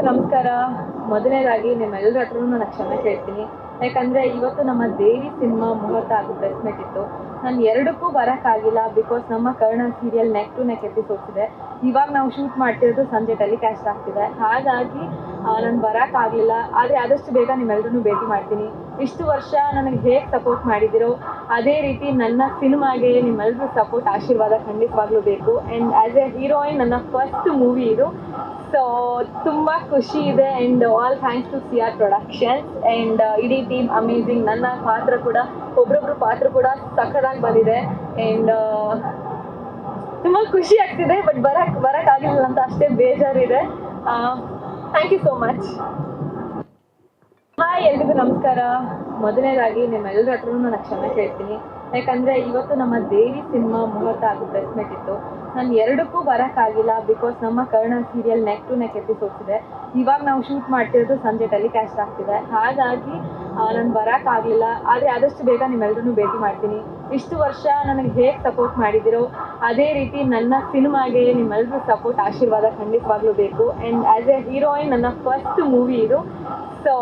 ನಮಸ್ಕಾರ. ಮೊದಲನೇದಾಗಿ ನಿಮ್ಮೆಲ್ಲರ ಹತ್ರನೂ ನಾನು ಕ್ಷಮೆ ಕೇಳ್ತೀನಿ. ಯಾಕಂದರೆ ಇವತ್ತು ನಮ್ಮ ದೇವಿ ಸಿನಿಮಾ ಮುಹೂರ್ತ ಹಾಗೂ ಪ್ರೆಸ್ ಮೀಟ್ ಇತ್ತು. ನಾನು ಎರಡಕ್ಕೂ ಬರೋಕ್ಕಾಗಿಲ್ಲ. ಬಿಕಾಸ್ ನಮ್ಮ Karna serial neck to neck episodes ಇದೆ. ಇವಾಗ ನಾವು ಶೂಟ್ ಮಾಡ್ತಿರೋದು ಸಂಜೆ ಟೆಲಿಕಾಸ್ಟ್ ಆಗ್ತಿದೆ. ಹಾಗಾಗಿ ನಾನು ಬರೋಕ್ಕಾಗಲಿಲ್ಲ. ಆದರೆ ಆದಷ್ಟು ಬೇಗ ನಿಮ್ಮೆಲ್ಲರೂ ಭೇಟಿ ಮಾಡ್ತೀನಿ. ಇಷ್ಟು ವರ್ಷ ನನಗೆ ಹೇಗೆ ಸಪೋರ್ಟ್ ಮಾಡಿದ್ದೀರೋ ಅದೇ ರೀತಿ ನನ್ನ ಸಿನಿಮಾಗೆ ನಿಮ್ಮೆಲ್ಲರೂ ಸಪೋರ್ಟ್ ಆಶೀರ್ವಾದ ಖಂಡಿತವಾಗ್ಲೂ ಬೇಕು. ಆ್ಯಂಡ್ ಆ್ಯಸ್ ಎ ಹೀರೋಯಿನ್ ನನ್ನ ಫಸ್ಟ್ ಮೂವಿ ಇದು. ಸೊ ತುಂಬ ಖುಷಿ ಇದೆ. And all thanks to CR productions and ಇಡೀ ಟೀಮ್ ಅಮೇಝಿಂಗ್. ನನ್ನ ಪಾತ್ರ ಕೂಡ ಒಬ್ರೊಬ್ರು ಪಾತ್ರ ಕೂಡ ಸಖತ್ತಾಗಿ ಬಂದಿದೆ. ಆ್ಯಂಡ್ ತುಂಬ ಖುಷಿ ಆಗ್ತಿದೆ. ಬಟ್ ಬರೋಕ್ಕಾಗಿಲ್ಲ ಅಂತ ಅಷ್ಟೇ ಬೇಜಾರಿದೆ. Thank you so much. Hi, ಎಲ್ರಿಗೂ ನಮಸ್ಕಾರ. ಮೊದಲನೇದಾಗಿ ನಿಮ್ಮೆಲ್ಲರ ಹತ್ರನೂ ನಾನು ಕ್ಷಮೆ ಕೇಳ್ತೀನಿ. ಯಾಕಂದರೆ ಇವತ್ತು ನಮ್ಮ ದೇವಿ ಸಿನಿಮಾ ಮುಹೂರ್ತ ಹಾಗೂ ಪ್ರೆಸ್ ಮೀಟ್ ಇತ್ತು. ನಾನು ಎರಡಕ್ಕೂ ಬರೋಕ್ಕಾಗಿಲ್ಲ. ಬಿಕಾಸ್ ನಮ್ಮ Karna serial neck to neck episodes ಇದೆ. ಇವಾಗ ನಾವು ಶೂಟ್ ಮಾಡ್ತಿರೋದು ಸಂಜೆ ಟೆಲಿಕಾಸ್ಟ್ ಆಗ್ತಿದೆ. ಹಾಗಾಗಿ ನಾನು ಬರೋಕ್ಕಾಗಲಿಲ್ಲ. ಆದರೆ ಆದಷ್ಟು ಬೇಗ ನಿಮ್ಮೆಲ್ಲರೂ ಭೇಟಿ ಮಾಡ್ತೀನಿ. ಇಷ್ಟು ವರ್ಷ ನನಗೆ ಹೇಗೆ ಸಪೋರ್ಟ್ ಮಾಡಿದ್ದೀರೋ ಅದೇ ರೀತಿ ನನ್ನ ಸಿನಿಮಾಗೆ ನಿಮ್ಮೆಲ್ಲರೂ ಸಪೋರ್ಟ್ ಆಶೀರ್ವಾದ ಖಂಡಿತವಾಗ್ಲೂ ಬೇಕು. ಆ್ಯಂಡ್ ಆ್ಯಸ್ ಎ ಹೀರೋಯಿನ್ ನನ್ನ ಫಸ್ಟ್ ಮೂವಿ ಇದು. ಸೊ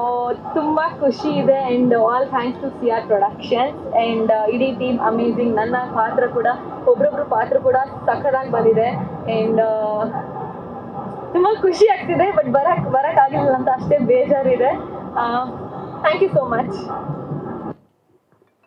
ತುಂಬ ಖುಷಿ ಇದೆ. And all thanks to CR productions and ಇಡೀ ಟೀಮ್ ಅಮೇಝಿಂಗ್. ನನ್ನ ಪಾತ್ರ ಕೂಡ ಒಬ್ರೊಬ್ರು ಪಾತ್ರ ಕೂಡ ಸಖತ್ತಾಗಿ ಬಂದಿದೆ. ಆ್ಯಂಡ್ ತುಂಬ ಖುಷಿ ಆಗ್ತಿದೆ. ಬಟ್ ಬರೋಕ್ಕಾಗಿಲ್ಲ ಅಂತ ಅಷ್ಟೇ ಬೇಜಾರಿದೆ. Thank you so much.